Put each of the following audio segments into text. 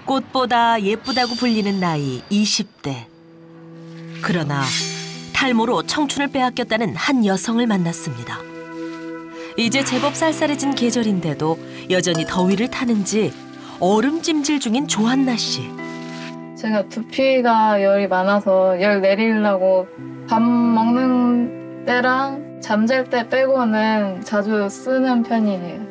꽃보다 예쁘다고 불리는 나이 20대. 그러나 탈모로 청춘을 빼앗겼다는 한 여성을 만났습니다. 이제 제법 쌀쌀해진 계절인데도 여전히 더위를 타는지 얼음찜질 중인 조한나 씨. 제가 두피가 열이 많아서 열 내리려고 밥 먹는 때랑 잠잘 때 빼고는 자주 쓰는 편이에요.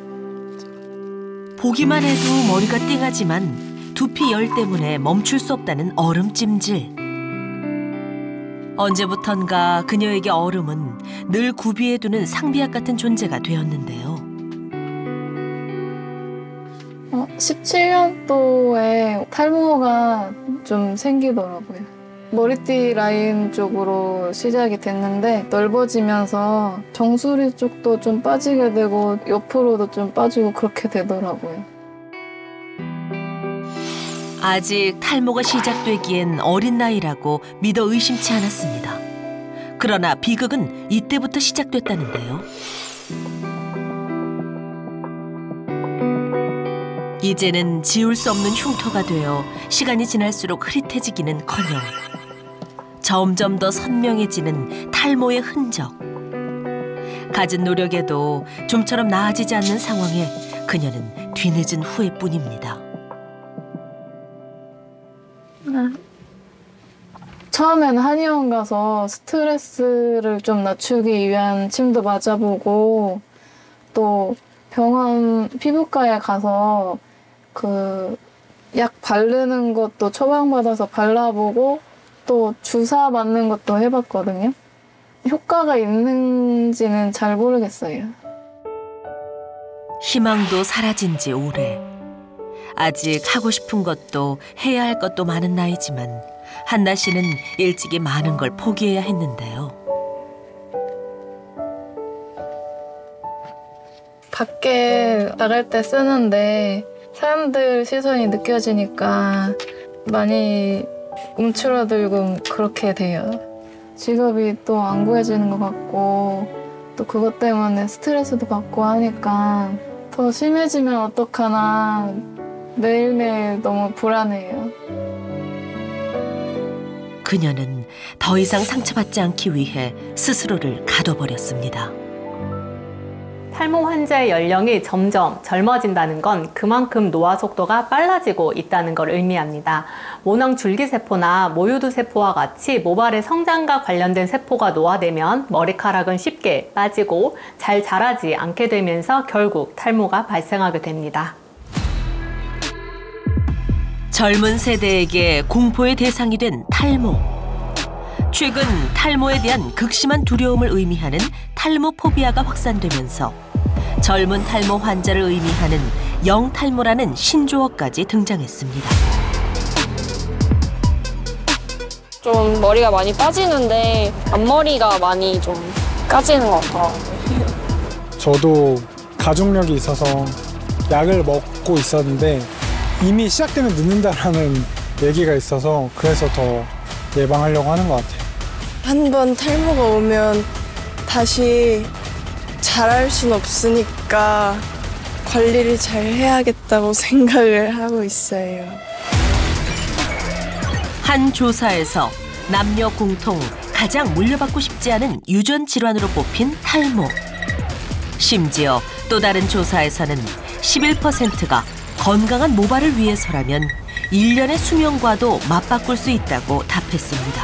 보기만 해도 머리가 띵하지만 두피 열 때문에 멈출 수 없다는 얼음찜질. 언제부턴가 그녀에게 얼음은 늘 구비해 두는 상비약 같은 존재가 되었는데요. 17년도에 탈모가 좀 생기더라고요. 머리띠 라인 쪽으로 시작이 됐는데 넓어지면서 정수리 쪽도 좀 빠지게 되고 옆으로도 좀 빠지고 그렇게 되더라고요. 아직 탈모가 시작되기엔 어린 나이라고 믿어 의심치 않았습니다. 그러나 비극은 이때부터 시작됐다는데요. 이제는 지울 수 없는 흉터가 되어 시간이 지날수록 흐릿해지기는커녕 점점 더 선명해지는 탈모의 흔적. 갖은 노력에도 좀처럼 나아지지 않는 상황에 그녀는 뒤늦은 후회뿐입니다. 처음에는 한의원 가서 스트레스를 좀 낮추기 위한 침도 맞아보고 또 병원 피부과에 가서 그 약 바르는 것도 처방받아서 발라보고 또 주사 맞는 것도 해봤거든요. 효과가 있는지는 잘 모르겠어요. 희망도 사라진 지 오래. 아직 하고 싶은 것도 해야 할 것도 많은 나이지만 한나 씨는 일찍이 많은 걸 포기해야 했는데요. 밖에 나갈 때 쓰는데 사람들 시선이 느껴지니까 많이 움츠러들고 그렇게 돼요. 직업이 또 안 구해지는 것 같고 또 그것 때문에 스트레스도 받고 하니까 더 심해지면 어떡하나 매일매일 너무 불안해요. 그녀는 더 이상 상처받지 않기 위해 스스로를 가둬버렸습니다. 탈모 환자의 연령이 점점 젊어진다는 건 그만큼 노화 속도가 빨라지고 있다는 걸 의미합니다. 모낭 줄기세포나 모유두세포와 같이 모발의 성장과 관련된 세포가 노화되면 머리카락은 쉽게 빠지고 잘 자라지 않게 되면서 결국 탈모가 발생하게 됩니다. 젊은 세대에게 공포의 대상이 된 탈모. 최근 탈모에 대한 극심한 두려움을 의미하는 탈모포비아가 확산되면서 젊은 탈모 환자를 의미하는 영탈모라는 신조어까지 등장했습니다. 좀 머리가 많이 빠지는데 앞머리가 많이 좀 까지는 것 같더라고요. 저도 가족력이 있어서 약을 먹고 있었는데 이미 시작되면 늦는다라는 얘기가 있어서 그래서 더 예방하려고 하는 것 같아요. 한번 탈모가 오면 다시 잘할 순 없으니까 관리를 잘 해야겠다고 생각을 하고 있어요. 한 조사에서 남녀 공통 가장 물려받고 싶지 않은 유전 질환으로 뽑힌 탈모. 심지어 또 다른 조사에서는 11%가 건강한 모발을 위해서라면 1년의 수명과도 맞바꿀 수 있다고 답했습니다.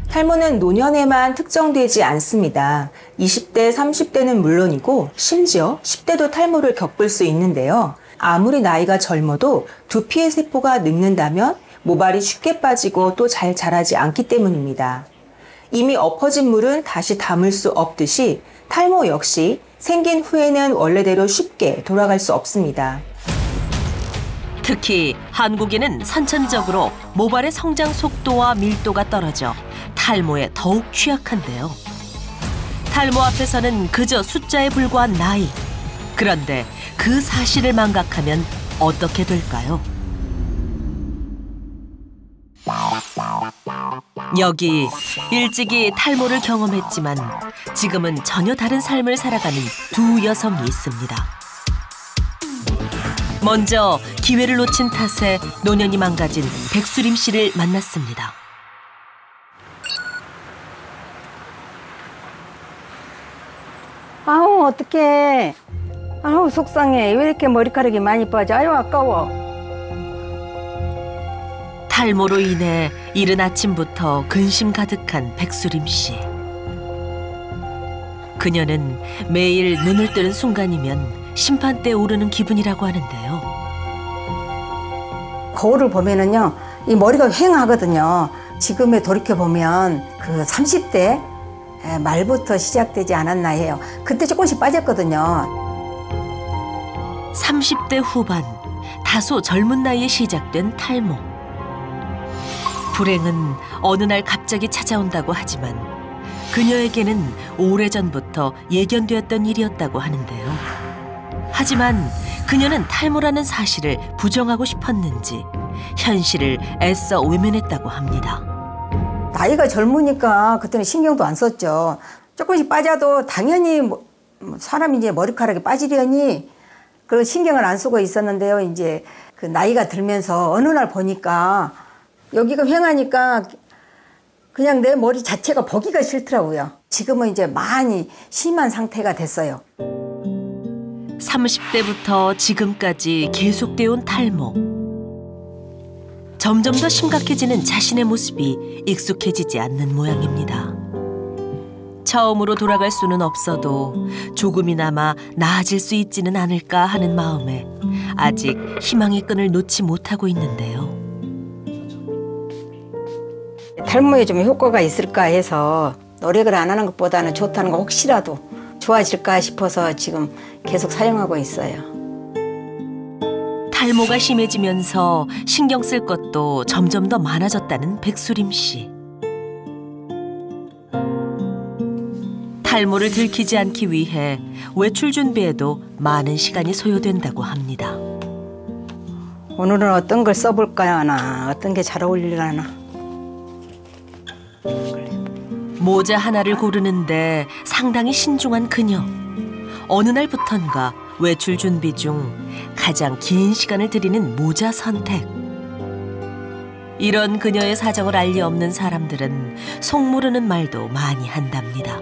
탈모는 노년에만 특정되지 않습니다. 20대, 30대는 물론이고 심지어 10대도 탈모를 겪을 수 있는데요. 아무리 나이가 젊어도 두피의 세포가 늙는다면 모발이 쉽게 빠지고 또 잘 자라지 않기 때문입니다. 이미 엎어진 물은 다시 담을 수 없듯이 탈모 역시 생긴 후에는 원래대로 쉽게 돌아갈 수 없습니다. 특히 한국인은 선천적으로 모발의 성장 속도와 밀도가 떨어져 탈모에 더욱 취약한데요. 탈모 앞에서는 그저 숫자에 불과한 나이. 그런데 그 사실을 망각하면 어떻게 될까요? 여기 일찍이 탈모를 경험했지만 지금은 전혀 다른 삶을 살아가는 두 여성이 있습니다. 먼저 기회를 놓친 탓에 노년이 망가진 백수림 씨를 만났습니다. 아우 어떡해. 아우 속상해. 왜 이렇게 머리카락이 많이 빠져. 아유 아까워. 탈모로 인해 이른 아침부터 근심 가득한 백수림 씨. 그녀는 매일 눈을 뜨는 순간이면 심판대에 오르는 기분이라고 하는데요. 거울을 보면은요, 이 머리가 휑하거든요. 지금에 돌이켜보면 그 30대 말부터 시작되지 않았나 해요. 그때 조금씩 빠졌거든요. 30대 후반, 다소 젊은 나이에 시작된 탈모. 불행은 어느 날 갑자기 찾아온다고 하지만 그녀에게는 오래전부터 예견되었던 일이었다고 하는데요. 하지만 그녀는 탈모라는 사실을 부정하고 싶었는지 현실을 애써 외면했다고 합니다. 나이가 젊으니까 그때는 신경도 안 썼죠. 조금씩 빠져도 당연히 사람이 이제 머리카락이 빠지려니 그 신경을 안 쓰고 있었는데요. 이제 그 나이가 들면서 어느 날 보니까 여기가 휑하니까 그냥 내 머리 자체가 보기가 싫더라고요. 지금은 이제 많이 심한 상태가 됐어요. 30대부터 지금까지 계속되어 온 탈모. 점점 더 심각해지는 자신의 모습이 익숙해지지 않는 모양입니다. 처음으로 돌아갈 수는 없어도 조금이나마 나아질 수 있지는 않을까 하는 마음에 아직 희망의 끈을 놓지 못하고 있는데요. 탈모에 좀 효과가 있을까 해서 노력을 안 하는 것보다는 좋다는 거 혹시라도 좋아질까 싶어서 지금 계속 사용하고 있어요. 탈모가 심해지면서 신경 쓸 것도 점점 더 많아졌다는 백수림 씨. 탈모를 들키지 않기 위해 외출 준비에도 많은 시간이 소요된다고 합니다. 오늘은 어떤 걸 써볼까 하나, 어떤 게 잘 어울리려나. 모자 하나를 고르는데 상당히 신중한 그녀. 어느 날부턴가 외출 준비 중 가장 긴 시간을 들이는 모자 선택. 이런 그녀의 사정을 알리 없는 사람들은 속모르는 말도 많이 한답니다.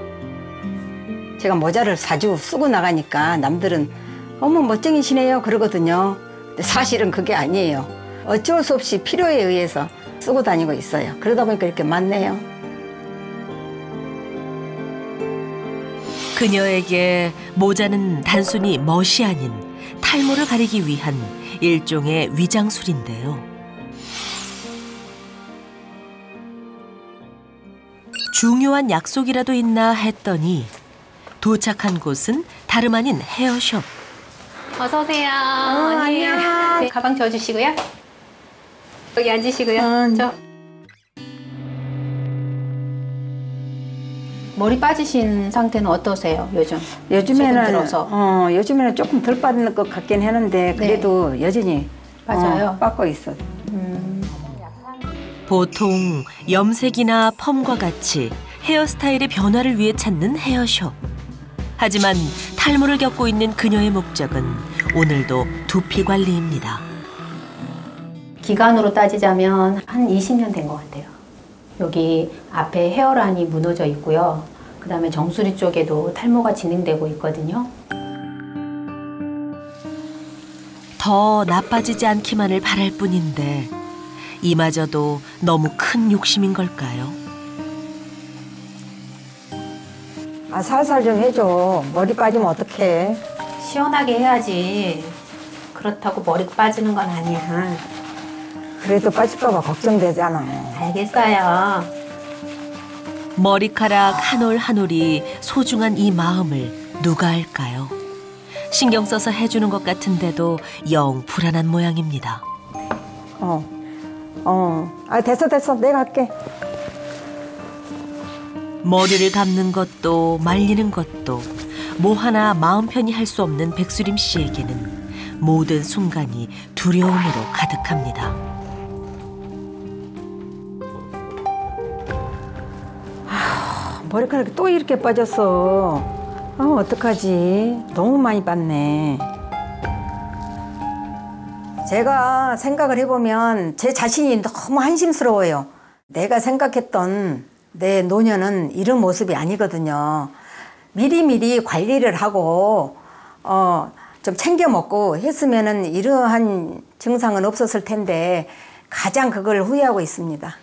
제가 모자를 자주 쓰고 나가니까 남들은 어머 멋쟁이시네요 그러거든요. 근데 사실은 그게 아니에요. 어쩔 수 없이 필요에 의해서 쓰고 다니고 있어요. 그러다 보니까 이렇게 많네요. 그녀에게 모자는 단순히 멋이 아닌 탈모를 가리기 위한 일종의 위장술인데요. 중요한 약속이라도 있나 했더니 도착한 곳은 다름 아닌 헤어숍. 어서 오세요. 언니. 안녕. 네, 가방 줘주시고요. 여기 앉으시고요. 머리 빠지신 상태는 어떠세요, 요즘? 요즘에는 조금 덜 빠지는 것 같긴 했는데 그래도 여전히 맞아요. 빠고 있어. 보통 염색이나 펌과 같이 헤어스타일의 변화를 위해 찾는 헤어숍. 하지만 탈모를 겪고 있는 그녀의 목적은 오늘도 두피 관리입니다. 기간으로 따지자면 한 20년 된 것 같아요. 여기 앞에 헤어라인이 무너져 있고요. 그 다음에 정수리 쪽에도 탈모가 진행되고 있거든요. 더 나빠지지 않기만을 바랄 뿐인데 이마저도 너무 큰 욕심인 걸까요? 아 살살 좀 해줘. 머리 빠지면 어떡해. 시원하게 해야지. 그렇다고 머리 빠지는 건 아니야. 그래도 빠질까 봐 걱정되잖아. 알겠어요. 머리카락 한 올 한 올이 소중한 이 마음을 누가 알까요? 신경 써서 해주는 것 같은데도 영 불안한 모양입니다. 아 됐어 내가 할게. 머리를 감는 것도 말리는 것도 뭐 하나 마음 편히 할 수 없는 백수림 씨에게는 모든 순간이 두려움으로 가득합니다. 머리카락이 또 이렇게 빠졌어. 어떡하지. 너무 많이 빻네. 제가 생각을 해보면 제 자신이 너무 한심스러워요. 내가 생각했던 내 노년은 이런 모습이 아니거든요. 미리미리 관리를 하고 좀 챙겨 먹고 했으면은 이러한 증상은 없었을 텐데 가장 그걸 후회하고 있습니다.